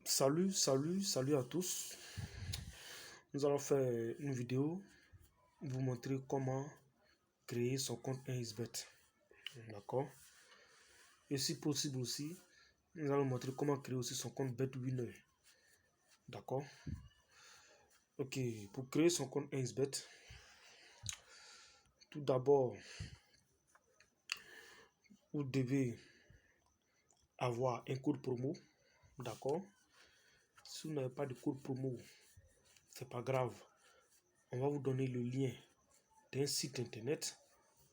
Salut à tous. Nous allons faire une vidéo vous montrer comment créer son compte 1xBet. D'accord. Et si possible aussi, nous allons montrer comment créer aussi son compte BetWinner. D'accord. Ok, pour créer son compte 1xBet, tout d'abord, vous devez avoir un code promo. D'accord. Si vous n'avez pas de code promo, c'est pas grave. On va vous donner le lien d'un site internet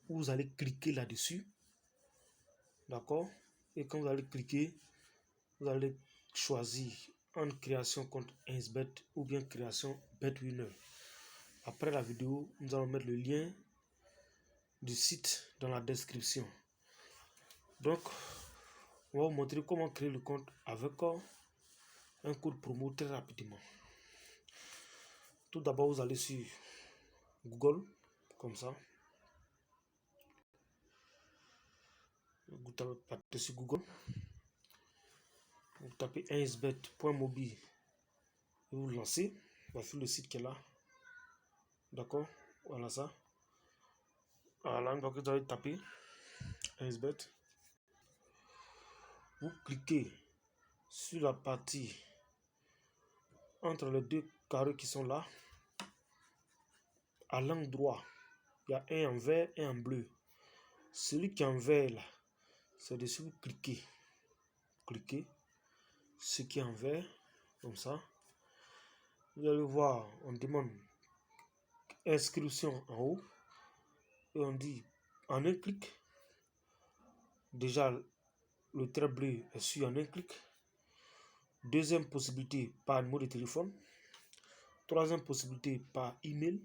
où vous allez cliquer là-dessus. D'accord. Et quand vous allez cliquer, vous allez choisir entre création compte 1xBet ou bien création BetWinner. Après la vidéo, nous allons mettre le lien du site dans la description. Donc, on va vous montrer comment créer le compte avec un code promo très rapidement. Tout d'abord, vous allez sur Google, comme ça. Vous tapez sur Google. Vous tapez 1xBet.mobile et vous lancez. Voici le site qui est là. D'accord. Voilà ça. Voilà, donc vous allez taper 1xBet. Vous cliquez sur la partie entre les deux carrés qui sont là. À l'angle droit, il y a un en vert et un en bleu. Celui qui est en vert là, c'est dessus vous cliquez. Cliquez. Ce qui est en vert, comme ça. Vous allez voir, on demande inscription en haut. Et on dit en un clic. Déjà, le trait bleu est sur en un clic. Deuxième possibilité par numéro de téléphone. Troisième possibilité par email.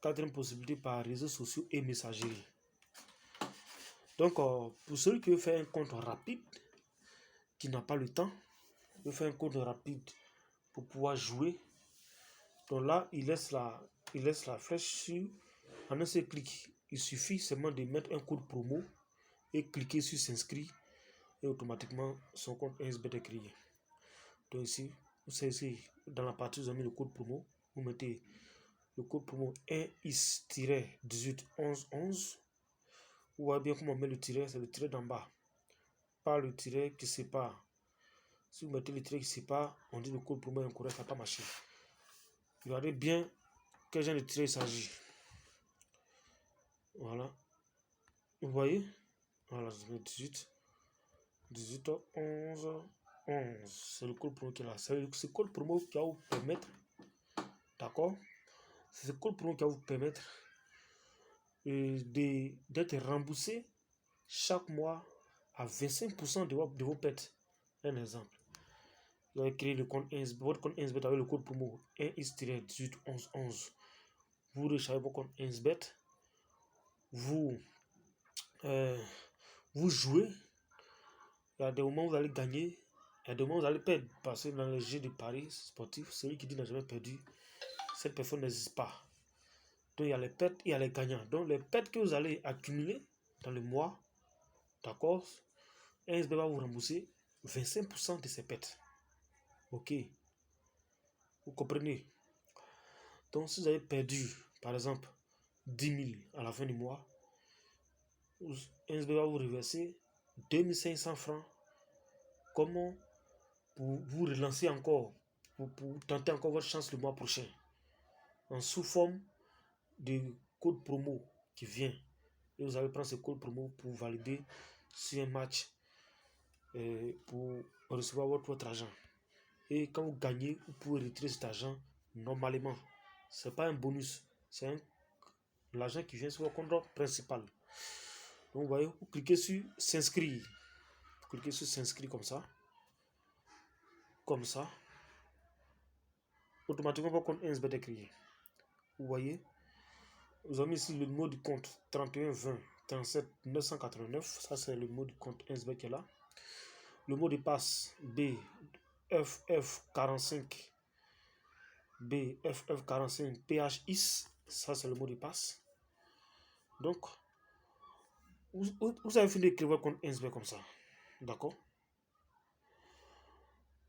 Quatrième possibilité par réseaux sociaux et messagerie. Donc, pour celui qui veut faire un compte rapide, qui n'a pas le temps, veut faire un compte rapide pour pouvoir jouer. Donc là, il laisse la flèche sur en un seul clic. Il suffit seulement de mettre un code promo et cliquer sur s'inscrire et automatiquement son compte 1xBet est créé. Donc ici, vous savez ici, dans la partie où vous avez mis le code promo, vous mettez le code promo 1is-181111. Vous voyez bien comment on met le tiret, c'est le tiret d'en bas. Pas le tiret qui sépare. Si vous mettez le tiret qui sépare, on dit le code promo est incorrect, ça n'a pas marché. Regardez bien quel genre de tiret il s'agit. Voilà. Vous voyez? Voilà, je mets 18, 11, 11. C'est le code promo qui est là. C'est ce code promo qui va vous permettre, d'accord? C'est ce code promo qui va vous permettre d'être remboursé chaque mois à 25% de vos pertes. Un exemple. Vous avez créé le compte 1xBet, votre compte 1xBet avec le code promo 1is-181111. Vous rechargez votre compte 1xBet. Vous jouez. Il y a des moments où vous allez gagner. Il y a des moments où vous allez perdre. Parce que dans les jeux de paris sportifs, celui qui dit n'a jamais perdu, cette personne n'existe pas. Donc il y a les pertes et il y a les gagnants. Donc les pertes que vous allez accumuler dans le mois, d'accord, 1xBet va vous rembourser 25% de ces pertes. Ok. Vous comprenez? Donc si vous avez perdu, par exemple, 10 000 à la fin du mois, 1xBet va vous reverser 2500 francs. Comment pour vous relancer encore, pour tenter encore votre chance le mois prochain, en sous forme de code promo qui vient. Et vous allez prendre ce code promo pour valider sur un match pour recevoir votre argent. Et quand vous gagnez, vous pouvez retirer cet argent normalement. Ce n'est pas un bonus, c'est l'argent qui vient sur votre compte principal. Donc vous voyez, vous cliquez sur s'inscrire. Vous cliquez sur s'inscrire comme ça. Comme ça. Automatiquement, votre compte 1xBet est créé. Vous voyez, vous avez mis ici le numéro du compte 31 20 37 989. Ça, c'est le numéro du compte 1xBet qui est là. Le mot de passe BFF45. BFF45 PHIS. Ça, c'est le mot de passe. Donc, vous avez fini d'écrire votre compte 1xBet comme ça. D'accord?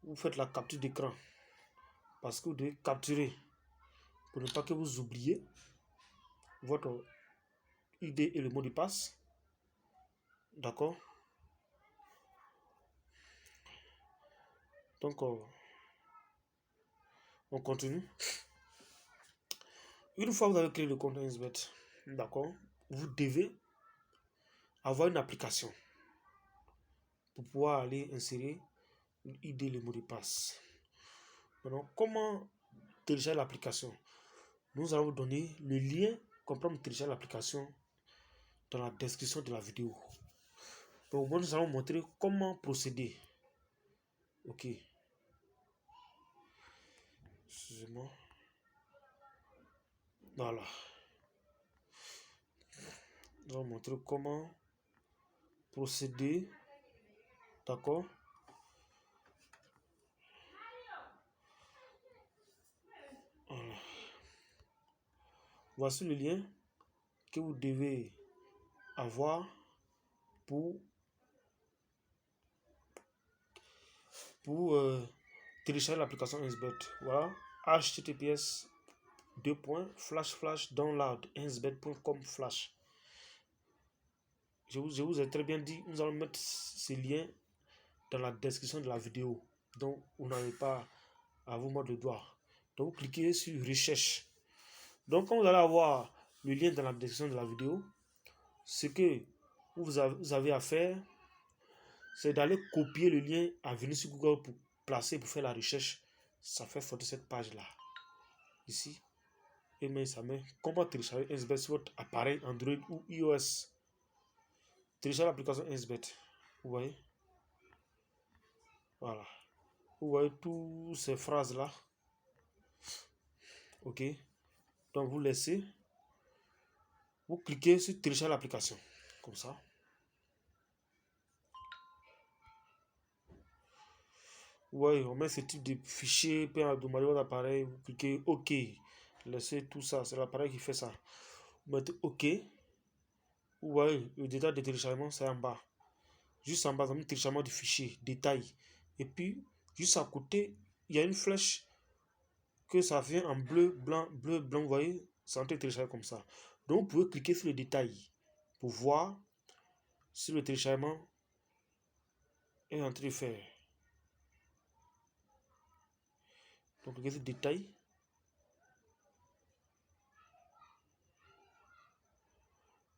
vous faites la capture d'écran parce que vous devez capturer pour ne pas que vous oubliez votre ID et le mot de passe. D'accord? Donc, on continue. Une fois que vous avez créé le compte 1xBet, d'accord, vous devez avoir une application pour pouvoir aller insérer l'ID et le mot de passe. Maintenant, comment télécharger l'application? Nous allons vous donner le lien pour télécharger l'application dans la description de la vidéo. Donc, nous allons montrer comment procéder. Ok. Excusez-moi. Voilà. Nous allons montrer comment procéder. D'accord. Voilà. Voici le lien que vous devez avoir pour télécharger l'application 1xBet. Voilà. https://download1xbet.com/. Je vous ai très bien dit, nous allons mettre ces liens dans la description de la vidéo. Donc, vous n'avez pas à vous mordre le doigt. Donc, vous cliquez sur recherche. Donc, quand vous allez avoir le lien dans la description de la vidéo, ce que vous avez à faire, c'est d'aller copier le lien à venir sur Google pour placer, pour faire la recherche. Ça fait photo cette page-là. Ici. Et mais ça met comment télécharger 1xBet sur votre appareil Android ou iOS. Télécharger l'application 1xBet. Vous voyez? Voilà. Vous voyez toutes ces phrases-là. Ok. Donc vous laissez. Vous cliquez sur télécharger l'application. Comme ça. Vous voyez, on met ce type de fichier, puis on demande votre appareil, vous cliquez OK. Laissez tout ça, c'est l'appareil qui fait ça. Vous mettez OK. Vous voyez, le détail de téléchargement, c'est en bas. Juste en bas, vous avez le téléchargement du fichier, détail. Et puis, juste à côté, il y a une flèche que ça vient en bleu, blanc, vous voyez, c'est en train de télécharger comme ça. Donc, vous pouvez cliquer sur le détail pour voir si le téléchargement est en train de faire. Donc, cliquez sur le détail.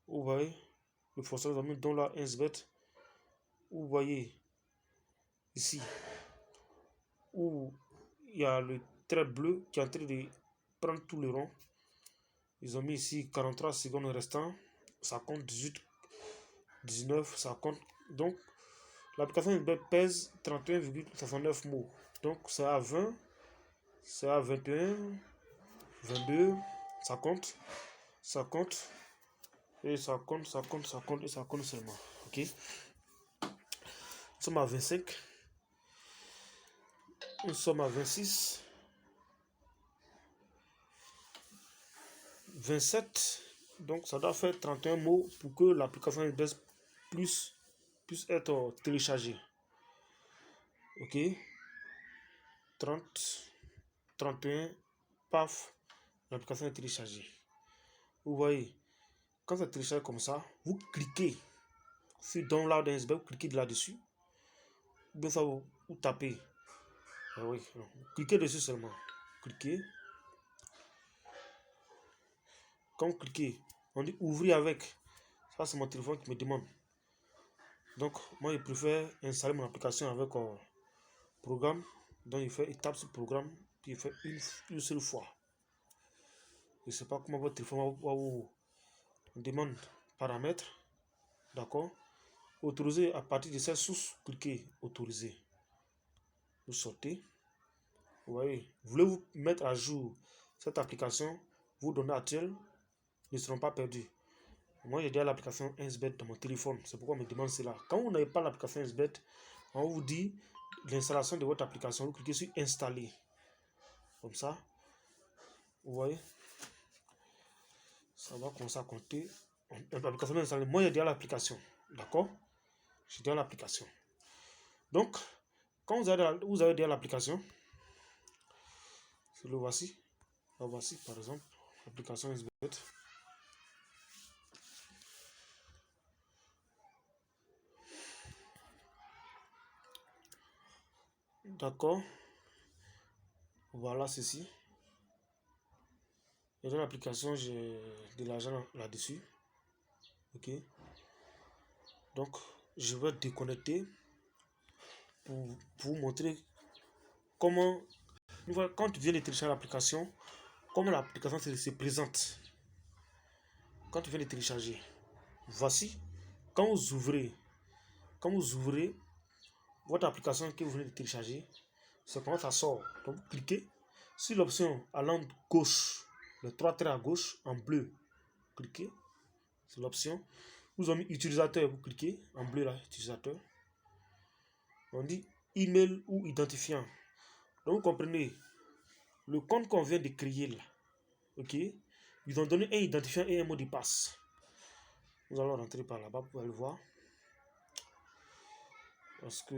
Vous voyez, le forçage nous a mis dans la 1xBet. Vous voyez ici où il y a le trait bleu qui est en train de prendre tout le rond. Ils ont mis ici 43 secondes restant. Ça compte 18, 19, ça compte. Donc, l'application pèse 31,69 mots. Donc, c'est à 20, c'est à 21, 22, ça compte, et ça compte, et ça compte seulement. Ok? Nous sommes à 25, nous sommes à 26, 27. Donc, ça doit faire 31 mots pour que l'application puisse être téléchargée. Ok? 30, 31, paf, l'application est téléchargée. Vous voyez, quand c'est téléchargé comme ça, vous cliquez sur Download 1xBet, vous cliquez là-dessus. Bien ça, vous tapez. Ah oui, non. Cliquez dessus seulement. Cliquez. Quand vous cliquez, on dit ouvrir avec. Ça, c'est mon téléphone qui me demande. Donc, moi, je préfère installer mon application avec programme. Donc, il tape sur programme, puis il fait une seule fois. Je ne sais pas comment votre téléphone va vous demande paramètres. D'accord? Autoriser à partir de cette source, cliquez autoriser. Vous sortez. Vous voyez, voulez-vous mettre à jour cette application, vos données actuelles ne seront pas perdues. Moi, j'ai déjà l'application 1xBet dans mon téléphone. C'est pourquoi on me demande cela. Quand vous n'avez pas l'application 1xBet, on vous dit l'installation de votre application. Vous cliquez sur installer. Comme ça. Vous voyez. Ça va commencer à compter. L'application est installée. Moi, j'ai déjà l'application. D'accord? J'ai déjà l'application. Donc, Quand vous avez déjà l'application, le voici. La voici par exemple, l'application SBET. D'accord. Voilà ceci. Et dans l'application, j'ai de l'argent là-dessus. Ok. Donc, je vais déconnecter pour vous montrer comment, quand tu viens de télécharger l'application, comment l'application se présente. Quand tu viens de télécharger, voici. Quand vous ouvrez votre application que vous venez de télécharger, c'est comment ça sort. Donc, vous cliquez sur l'option allant gauche, les trois traits à gauche en bleu. Cliquez sur l'option. Vous avez mis utilisateur, vous cliquez en bleu là, utilisateur. On dit email ou identifiant. Donc, vous comprenez, le compte qu'on vient de créer là, ok, ils ont donné un identifiant et un mot de passe. Nous allons rentrer par là-bas, vous pouvez le voir. Parce que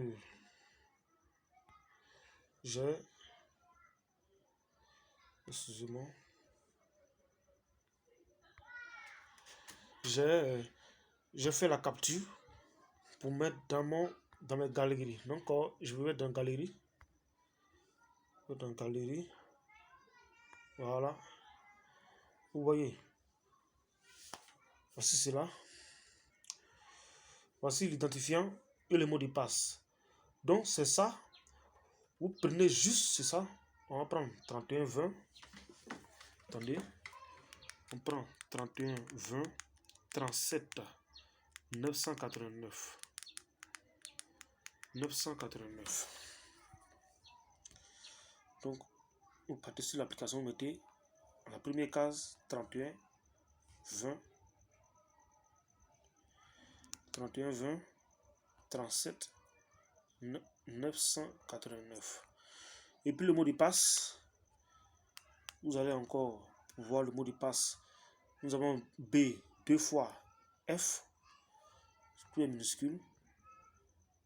j'ai, excusez-moi, j'ai fait la capture pour mettre dans mes galeries. Donc, je vais mettre dans galerie. Dans galerie. Voilà. Vous voyez. Voici cela. Voici l'identifiant et le mot de passe. Donc, c'est ça. Vous prenez juste, c'est ça. On va prendre 3120. Attendez. On prend 3120 37 989. 989. Donc, vous partez sur l'application, vous mettez la première case 31 20 31 20 37 989. Et puis le mot de passe, vous allez encore voir le mot de passe. Nous avons B 2 fois F, tout est minuscule.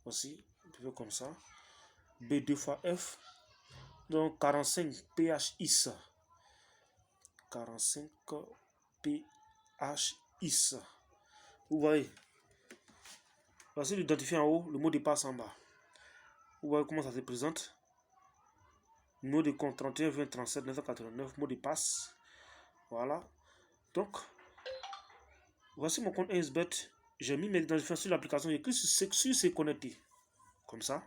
Voici, vous pouvez comme ça. B 2 fois F. Donc 45 PHIS. 45 PHIS. Vous voyez. Voici l'identifiant en haut, le mot de passe en bas. Vous voyez comment ça se présente. Numéro de compte 31 20 37 989, mot de passe. Voilà. Donc, voici mon compte SBET. J'ai mis mes identifiants sur l'application. J'ai écrit sur c'est connecté. Comme ça.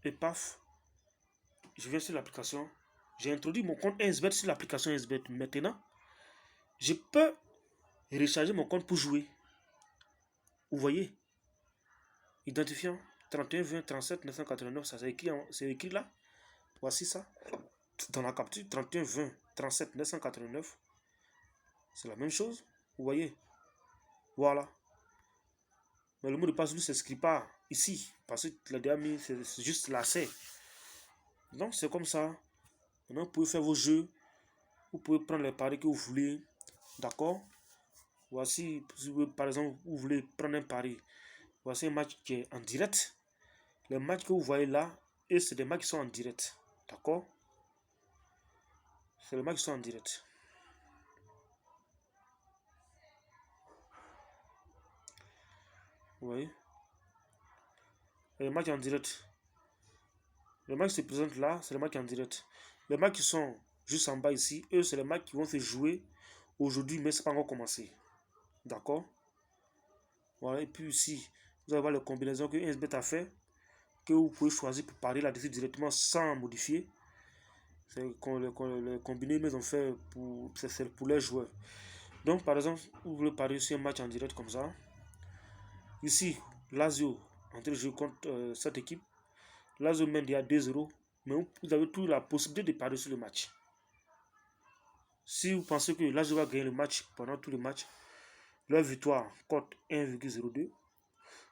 Et paf. Je viens sur l'application. J'ai introduit mon compte SBET sur l'application SBET. Maintenant, je peux recharger mon compte pour jouer. Vous voyez. Identifiant 31 20 37 989. Ça c'est écrit là. Voici ça. Dans la capture 31 20 37 989. C'est la même chose. Vous voyez. Voilà. Mais le mot de passe ne s'inscrit pas ici. Parce que la dernière, c'est juste lacet. Donc c'est comme ça. Maintenant, vous pouvez faire vos jeux. Vous pouvez prendre les paris que vous voulez. D'accord. Voici, si vous, par exemple, vous voulez prendre un pari. Voici un match qui est en direct. Les matchs que vous voyez là, et c'est des matchs qui sont en direct. D'accord. C'est les matchs qui sont en direct. Vous voyez. Les matchs en direct. Les matchs qui se présentent là, c'est les matchs en direct. Les matchs qui sont juste en bas ici, eux, c'est les matchs qui vont se jouer aujourd'hui, mais ce n'est pas encore commencé. D'accord. Voilà, et puis ici, vous allez voir les combinaisons que SBET a fait, que vous pouvez choisir pour parier là-dessus directement sans modifier. C'est les combinés, mais ils ont fait pour les joueurs. Donc, par exemple, vous voulez parier sur un match en direct comme ça. Ici, Lazio, en train de jouer contre cette équipe. Lazio mène il y a 2-0, mais vous avez toujours la possibilité de parier sur le match. Si vous pensez que Lazio va gagner le match pendant tout le match, leur victoire cote 1,02.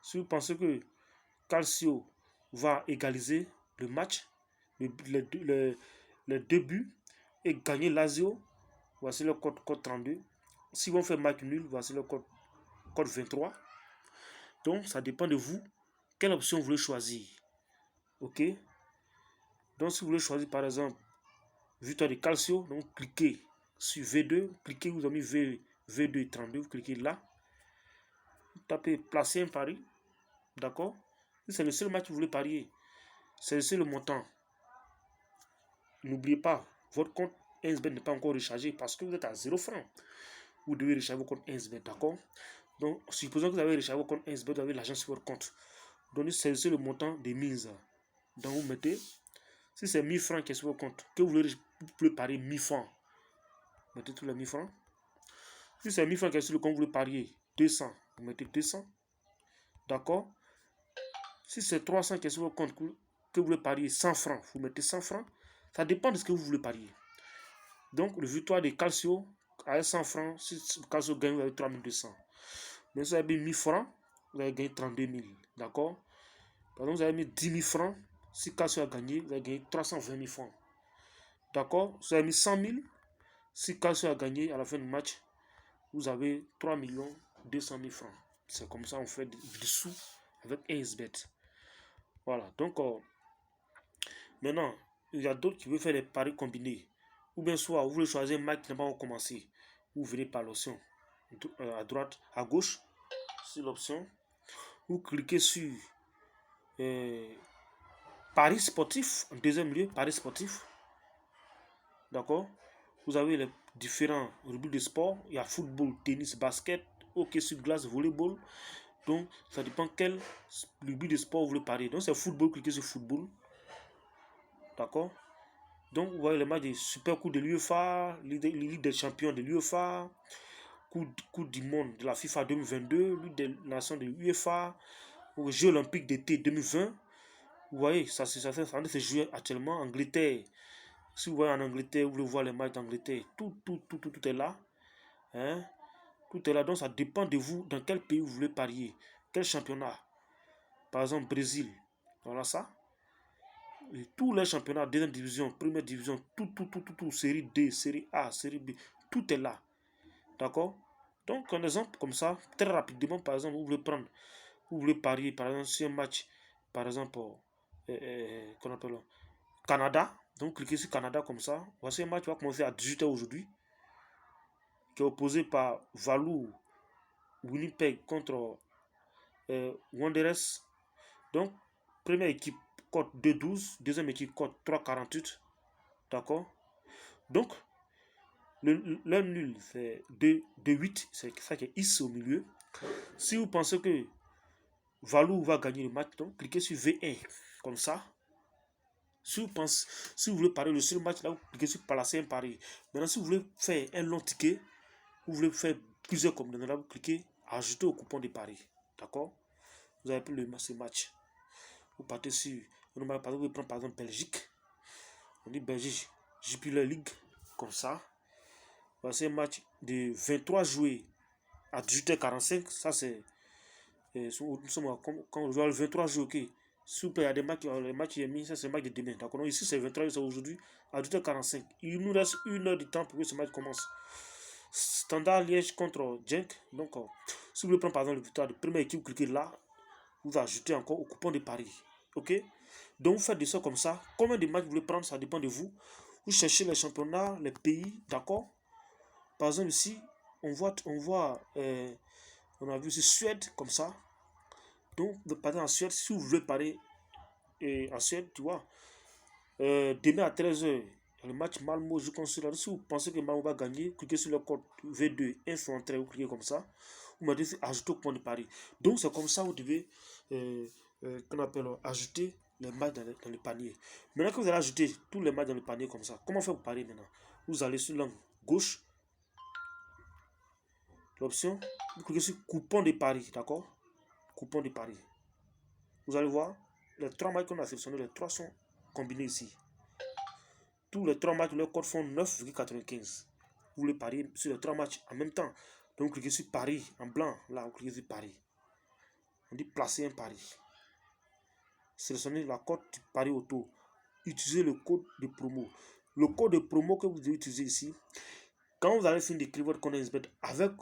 Si vous pensez que Calcio va égaliser le match, les deux buts, et gagner Lazio, voici le code 32. S'ils vont faire match nul, voici le code 23. Donc, ça dépend de vous. quelle option vous voulez choisir. Ok. Donc, si vous voulez choisir, par exemple, victoire de Calcio, donc cliquez sur V2, cliquez, vous avez mis V2 32, vous cliquez là, vous tapez placer un pari, d'accord. Si c'est le seul match que vous voulez parier, c'est le seul montant. N'oubliez pas, votre compte 1xBet n'est pas encore rechargé parce que vous êtes à 0 francs. Vous devez recharger votre compte 1xBet, d'accord. Donc, supposons que vous avez rechargé votre compte 1xBet, vous avez l'argent sur votre compte. Donc, c'est le montant des mises. Donc, vous mettez, si c'est 1000 francs qui est sur votre compte, que vous voulez parier 1000 francs, mettez tous les 1000 francs. Si c'est 1000 francs qui est sur le compte, vous voulez parier 200, vous mettez 200. D'accord. Si c'est 300 qui est sur votre compte, que vous voulez parier 100 francs, vous mettez 100 francs. Ça dépend de ce que vous voulez parier. Donc, le victoire de Calcio, à 100 francs, si Calcio gagne, vous avez 3200. Mais si vous avez mis 1000 francs, vous avez gagné 32 000. D'accord. Par exemple, vous avez mis 10 000 francs, si Calcio a gagné, vous avez gagné 320 000 francs. D'accord. Si vous avez mis 100 000, si Calcio a gagné à la fin du match, vous avez 3 200 000 francs. C'est comme ça on fait des sous avec 1xBet. Voilà. Donc, maintenant, il y a d'autres qui veulent faire des paris combinés. Ou bien soit, vous voulez choisir un match qui n'a pas encore commencé. Vous venez par l'option à droite, à gauche, sur l'option. Vous cliquez sur paris sportif, en deuxième lieu, paris sportif. D'accord. Vous avez les différents rubriques de sport. Il y a football, tennis, basket, hockey sur glace, volleyball. Donc, ça dépend quel rubrique de sport vous voulez parier. Donc, c'est football, cliquez sur football. D'accord. Donc, vous voyez les matchs des super coups de l'UEFA, Ligue des champions de l'UEFA, Coupe du monde de la FIFA 2022, Ligue des nations de l'UEFA, Jeux olympiques d'été 2020. Vous voyez, ça se joue actuellement en Angleterre. Si vous voyez en Angleterre, vous voulez voir les matchs d'Angleterre, tout est là. Hein? Tout est là, donc ça dépend de vous, dans quel pays vous voulez parier, quel championnat. Par exemple, Brésil, voilà ça. Et tous les championnats, deuxième division, première division, tout, série D, série A, série B, tout est là. D'accord. Donc, un exemple comme ça, très rapidement, par exemple, vous voulez parier, par exemple, sur un match, par exemple, qu'on appelle Canada. Donc, cliquez sur Canada comme ça. Voici un match qui va commencer à 18h aujourd'hui, qui est opposé par Valou Winnipeg contre Wanderers. Donc, première équipe cote 2,12, deuxième équipe cote 3,48. D'accord. Donc, le nul, c'est 2,8. C'est ça qui est ici au milieu. Si vous pensez que Valou va gagner le match, donc cliquez sur V1. Comme ça. Si vous voulez parier le seul match, là, vous cliquez sur placer un pari. Maintenant, si vous voulez faire un long ticket, vous voulez faire plusieurs combinaisons, là, vous cliquez ajouter au coupon de paris. D'accord. Vous avez pris ce match. Vous partez sur, vous pouvez prendre par exemple Belgique. On dit Belgique, Jupiler League, comme ça. Voici un match de 23 joués à 18h45. Ça, c'est. Quand on joue le 23 joués, ok. Super, il y a des matchs, les matchs qui est mis, ça c'est le match de demain. D'accord. Donc ici, c'est 23, c'est aujourd'hui à 18h45. Il nous reste 1 heure de temps pour que ce match commence. Standard Liège contre Genk. Donc, si vous voulez prendre par exemple le victoire de première équipe, vous cliquez là. Vous ajoutez encore au coupon de paris. Ok. Donc, vous faites de ça comme ça. Combien de matchs vous voulez prendre, ça dépend de vous. Vous cherchez les championnats, les pays, d'accord. Par exemple, ici, on a vu ici Suède, comme ça. Donc, par exemple, en Suède, si vous voulez parier en Suède, tu vois, demain à 13h, le match Malmo joue contre Suède. Si vous pensez que Malmo va gagner, cliquez sur le code V2, info entrée, vous cliquez comme ça. Vous m'avez dit ajouter au point de pari. Donc, c'est comme ça vous devez qu'on appelle ajouter les matchs dans le panier. Maintenant que vous allez ajouter tous les matchs dans le panier comme ça, comment faire pour parier maintenant? Vous allez sur l'angle gauche, l'option, vous cliquez sur coupon de paris, d'accord? Coupon de paris. Vous allez voir, les 3 matchs qu'on a sélectionnés, les 3 sont combinés ici. Tous les 3 matchs, leur code font 9,95. Vous voulez parier sur les 3 matchs en même temps. Donc, vous cliquez sur Paris en blanc. Là, vous cliquez sur Paris. On dit placer un pari. Sélectionnez la cote du pari auto. Utilisez le code de promo. Le code de promo que vous devez utiliser ici, quand vous allez finir d'écrire votre compte SBET avec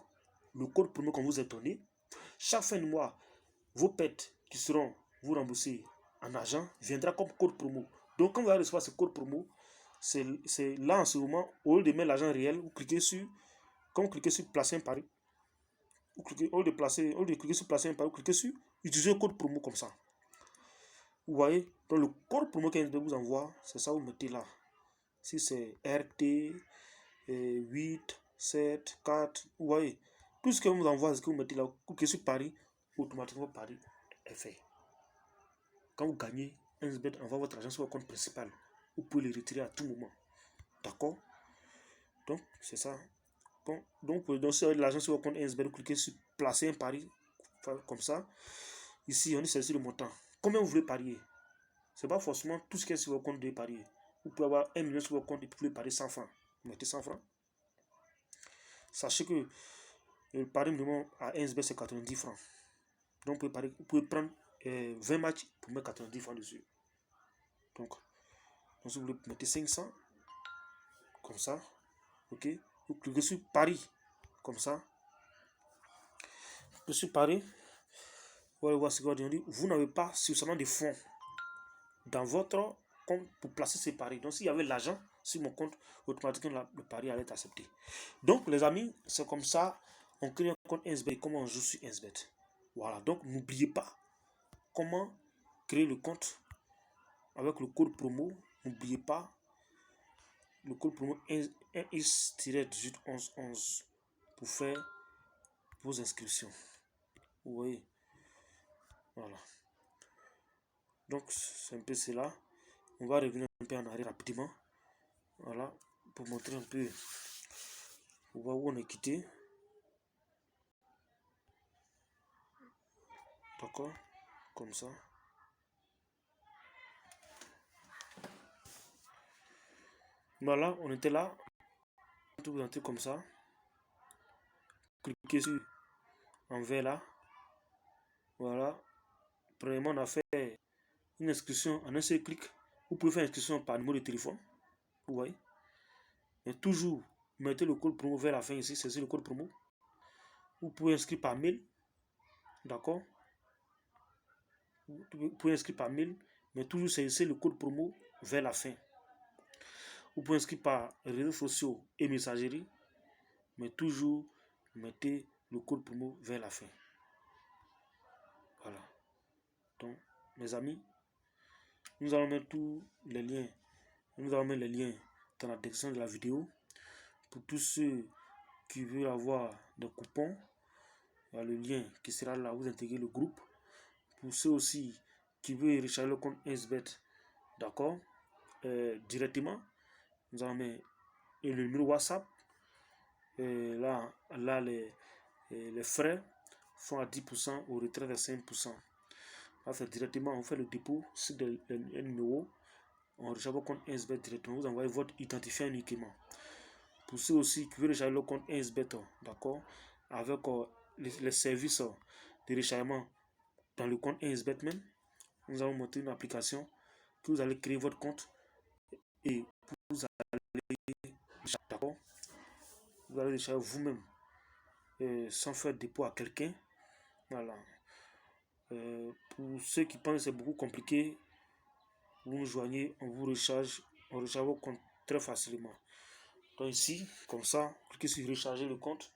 le code promo qu'on vous a donné, chaque fin de mois, vos pets qui seront vous rembourser en argent viendra comme code promo. Donc, quand vous allez recevoir ce code promo, c'est là en ce moment, au lieu de mettre l'argent réel, vous cliquez sur, quand vous cliquez sur placer un pari, vous cliquez, au lieu de cliquer sur placer un pari, vous cliquez sur utiliser le code promo comme ça. Vous voyez, donc le code promo qu'elle vous envoie, c'est ça, vous mettez là. Si c'est RT 8, 7, 4, vous voyez, tout ce que vous envoie, c'est ce que vous mettez là, vous cliquez sur pari, automatiquement pari est fait. Quand vous gagnez, 1xBet envoie votre argent sur votre compte principal. Vous pouvez le retirer à tout moment. D'accord? Donc, c'est ça. Bon, donc, vous pouvez l'argent sur votre compte 1xBet, vous cliquez sur placer un pari, comme ça. Ici, on est saisi le montant. Combien vous voulez parier? Ce n'est pas forcément tout ce qui est sur votre compte de parier. Vous pouvez avoir 1 million sur votre compte et vous pouvez parier 100 francs. Vous mettez 100 francs. Sachez que le pari minimum à 1xBet, c'est 90 francs. Donc, vous pouvez prendre 20 matchs pour mettre 90 francs dessus. Donc, si vous voulez mettre 500, comme ça, ok, vous cliquez sur Paris, comme ça. Sur Paris, vous allez voir ce qu'on dit. Vous n'avez pas suffisamment de fonds dans votre compte pour placer ces paris. Donc, s'il y avait l'argent sur mon compte, automatiquement le pari allait être accepté. Donc, les amis, c'est comme ça. On crée un compte 1xBet. Comment on joue sur 1xBet. Voilà. Donc, n'oubliez pas comment créer le compte avec le code promo. N'oubliez pas le code promo 1x-181111 pour faire vos inscriptions. Vous voyez. Voilà. Donc, c'est un peu cela. On va revenir un peu en arrière rapidement. Voilà. Pour montrer un peu où on est quitté. D'accord. Comme ça. Voilà, on était là. Tout présenter comme ça. Cliquez sur en vert là. Voilà. Premièrement, on a fait une inscription en un seul clic. Vous pouvez faire inscription par numéro de téléphone. Vous voyez. Mais toujours, mettez le code promo vers la fin ici. C'est le code promo. Vous pouvez inscrire par mail. D'accord. Vous pouvez inscrire par mail. Mais toujours, c'est le code promo vers la fin. Vous pouvez inscrire par réseaux sociaux et messagerie. Mais toujours, mettez le code promo vers la fin. Voilà. Donc, mes amis, nous allons mettre tous les liens. Nous allons mettre les liens dans la description de la vidéo. Pour tous ceux qui veulent avoir des coupons, il y a le lien qui sera là. Vous intégrez le groupe. Pour ceux aussi qui veulent recharger le compte 1xBet, d'accord, directement, nous allons mettre le numéro WhatsApp. Là, les frais sont à 10% au retrait de 5%. Là, c'est directement, on fait le dépôt sur un numéro. On recharge votre compte 1xBet directement. Vous envoyez votre identifiant uniquement. Pour ceux aussi qui veulent recharger le compte 1xBet, d'accord, avec les services de rechargement dans le compte 1xBet même, nous allons monter une application que vous allez créer votre compte et vous allez, d'accord, vous allez recharger vous-même sans faire dépôt à quelqu'un. Voilà. Pour ceux qui pensent que c'est beaucoup compliqué, vous nous joignez, on vous recharge, on recharge votre compte très facilement. Donc ici, comme ça, cliquez sur recharger le compte.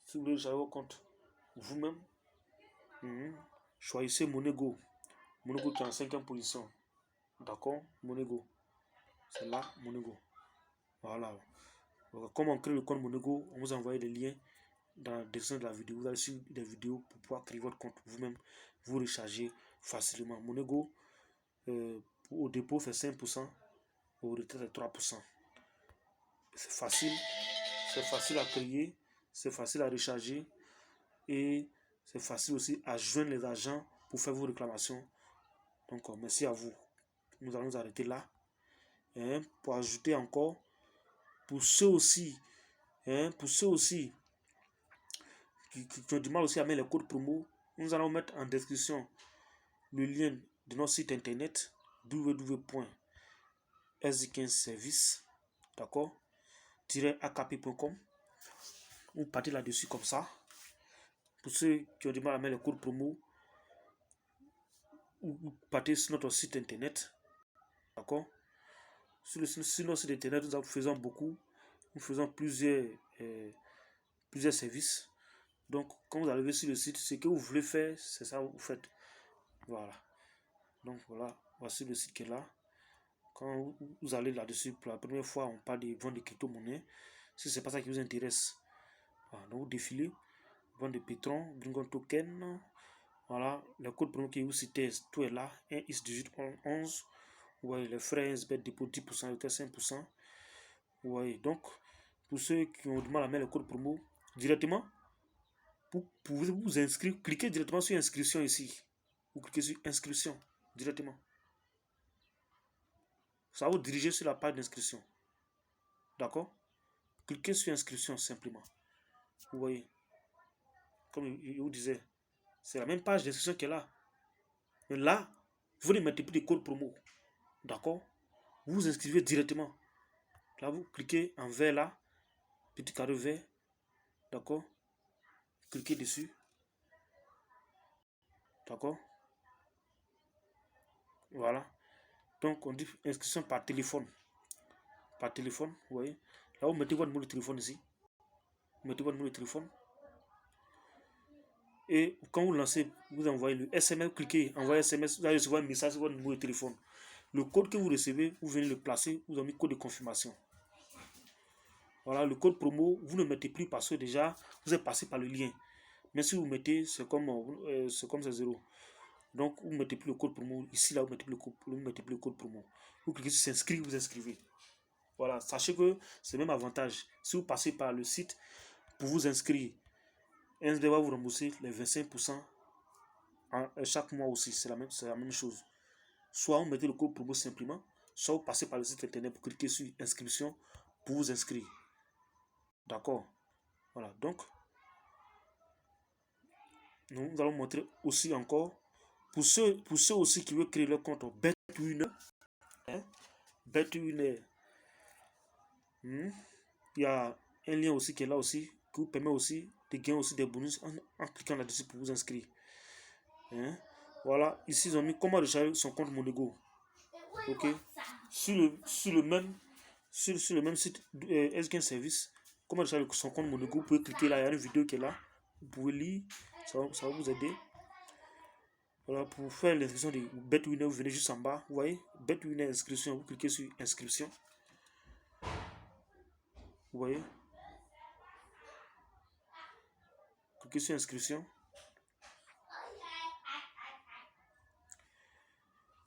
Si vous voulez recharger votre compte vous-même, choisissez Monego. Monego qui est en 5e position. D'accord? Monego. C'est là, Monego. Voilà. Donc, comme on crée le compte Monego, on vous envoie des liens dans la description de la vidéo. Vous allez suivre des vidéos pour pouvoir créer votre compte vous-même. Vous recharger facilement. Monego, au dépôt, fait 5%. Au retrait, c'est 3%. C'est facile à créer, c'est facile à recharger et c'est facile aussi à joindre les agents pour faire vos réclamations. Donc, merci à vous. Nous allons nous arrêter là. Pour ajouter encore, pour ceux aussi qui ont du mal aussi à mettre les codes promo, nous allons mettre en description le lien de notre site internet www.sd15service, d'accord, -akp.com. Vous partez là-dessus comme ça. Pour ceux qui ont du mal à mettre les codes promo, vous partez sur notre site internet. D'accord? Sur notre site internet, nous faisons beaucoup. Nous faisons plusieurs services. Donc, quand vous arrivez sur le site, ce que vous voulez faire, c'est ça que vous faites. Voilà. Donc, voilà. Voici le site qui est là. Quand vous allez là-dessus, pour la première fois, on parle de vente de crypto-monnaie. Si ce n'est pas ça qui vous intéresse, voilà. Donc, vous défilez. Vente de Petron, Bingon Token. Voilà. Le code promo que vous citez, tout est là. 1 is 18 11. Vous voyez, les frais, SBET, dépôt 10%, le 5%. Vous voyez. Donc, pour ceux qui ont du mal à mettre le code promo directement, pour vous inscrire, cliquez directement sur inscription ici. Vous cliquez sur inscription directement. Ça va vous diriger sur la page d'inscription. D'accord? Cliquez sur inscription simplement. Vous voyez. Comme je vous disais, c'est la même page d'inscription qui est là. Mais là, vous ne mettez plus de code promo. D'accord? Vous vous inscrivez directement. Là, vous cliquez en vert là. Petit carré vert. D'accord? Cliquez dessus. D'accord? Voilà. Donc, on dit inscription par téléphone. Par téléphone, vous voyez. Là, vous mettez votre numéro de téléphone ici. Vous mettez votre numéro de téléphone. Et quand vous lancez, vous envoyez le SMS, cliquez, envoyez SMS, vous allez recevoir un message sur votre numéro de téléphone. Le code que vous recevez, vous venez le placer, vous avez mis code de confirmation. Voilà, le code promo, vous ne mettez plus parce que déjà, vous êtes passé par le lien. Mais si vous mettez, c'est comme c'est 0. Donc, vous ne mettez plus le code promo. Ici, là, vous mettez plus le code promo. Vous cliquez sur s'inscrire, vous inscrivez. Voilà, sachez que c'est le même avantage. Si vous passez par le site pour vous inscrire, NSD va vous rembourser les 25% chaque mois aussi. C'est la même chose. Soit vous mettez le code promo simplement, soit vous passez par le site internet pour cliquer sur inscription pour vous inscrire. D'accord? Voilà, donc, nous allons montrer aussi encore, pour ceux aussi qui veulent créer leur compte BetWinner, BetWinner, il y a un lien aussi qui est là aussi, qui vous permet aussi de gagner aussi des bonus en cliquant là-dessus pour vous inscrire. Voilà, ici ils ont mis comment recharger son compte Monego. Ok, sur le même site SGN Service, comment recharger son compte Monego, vous pouvez cliquer là, il y a une vidéo qui est là, vous pouvez lire, ça va vous aider. Voilà, pour faire l'inscription de BetWinner, vous venez juste en bas, vous voyez, BetWinner inscription, vous cliquez sur inscription. Vous voyez, cliquez sur inscription.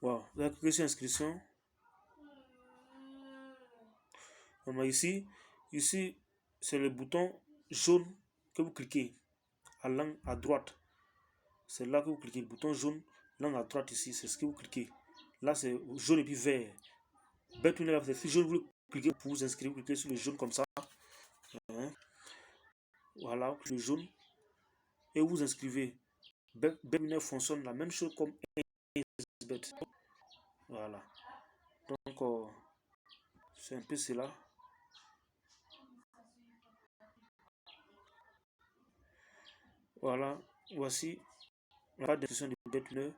Voilà, vous avez cliqué sur inscription. Voilà, ici c'est le bouton jaune que vous cliquez à droite. C'est là que vous cliquez, le bouton jaune, langue à droite ici, c'est ce que vous cliquez. Là, c'est jaune et puis vert. BetWinner, là, c'est jaune, vous cliquez pour vous inscrire, vous cliquez sur le jaune comme ça. Voilà, le jaune. Et vous inscrivez. BetWinner fonctionne la même chose comme Bet. Voilà. Donc, c'est un peu cela. Voilà, voici la page d'inscription de BetWinner.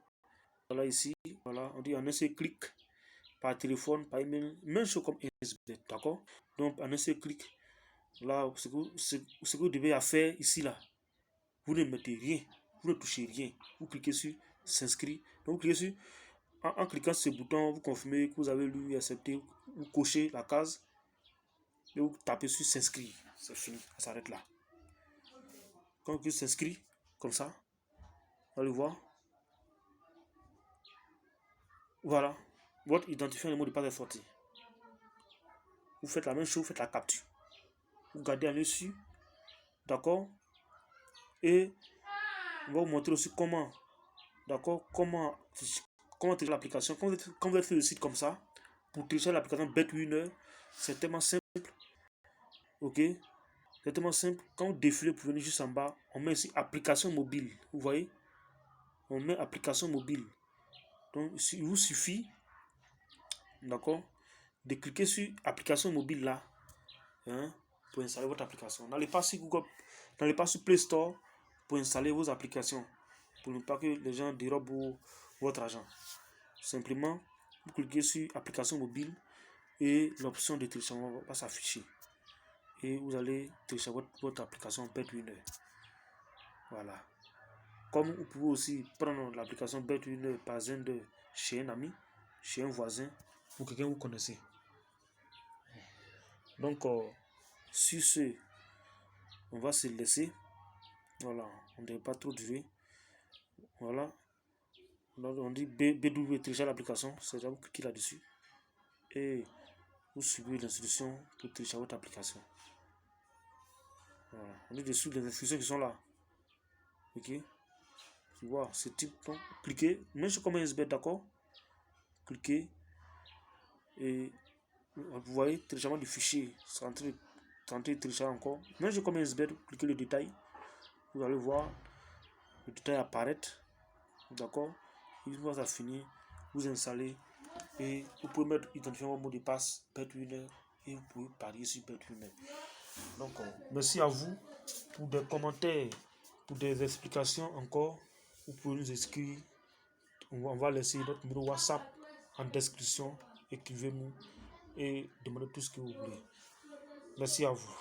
Voilà ici, voilà, on dit en un seul clic, par téléphone, par email, même chose comme SBET, d'accord? Donc en un seul clic, là, ce que vous devez faire ici, là, vous ne mettez rien, vous ne touchez rien, vous cliquez sur s'inscrire, donc vous cliquez sur, en cliquant sur ce bouton, vous confirmez que vous avez lu et accepté, vous cochez la case, et vous tapez sur s'inscrire, c'est fini, ça s'arrête là. Quand vous s'inscrit, comme ça, vous allez voir. Voilà, votre identifiant et le mot de passe est sorti. Vous faites la même chose, vous faites la capture. Vous gardez un œil dessus, d'accord? Et on va vous montrer aussi comment, d'accord? Comment télécharger l'application. Quand vous êtes sur le site comme ça, pour télécharger l'application BetWinner, c'est tellement simple, ok? C'est tellement simple. Quand vous défilez pour venir juste en bas, on met ici application mobile. Vous voyez? On met application mobile. Donc, il vous suffit, d'accord, de cliquer sur application mobile là, pour installer votre application. N'allez pas sur Google, n'allez pas sur Play Store pour installer vos applications. Pour ne pas que les gens dérobent votre argent. Simplement, vous cliquez sur application mobile et l'option de téléchargement va s'afficher. Et vous allez télécharger votre application BetWinner. Voilà. Comme vous pouvez aussi prendre l'application BetWinner par exemple chez un ami, chez un voisin ou quelqu'un que vous connaissez. Donc, sur ce, on va se laisser. Voilà, on ne devait pas trop durer. Voilà. Donc, on dit BW télécharge l'application, c'est là vous cliquez là-dessus. Et vous suivez l'instruction pour télécharger votre application. Voilà. On est dessus les instructions qui sont là. Ok. Tu vois, ce type, donc, cliquez, même sur comme un SB, d'accord. Cliquez et vous voyez téléchargement du fichier. C'est en train de télécharger encore. Même sur comme un SB, cliquez le détail. Vous allez voir le détail apparaître. D'accord. Une fois ça fini, vous installez et vous pouvez mettre identifier votre mot de passe BetWinner et vous pouvez parier sur BetWinner. Donc, merci à vous pour des commentaires, pour des explications encore. Vous pouvez nous écrire. On va laisser notre numéro WhatsApp en description. Écrivez-nous et demandez tout ce que vous voulez. Merci à vous.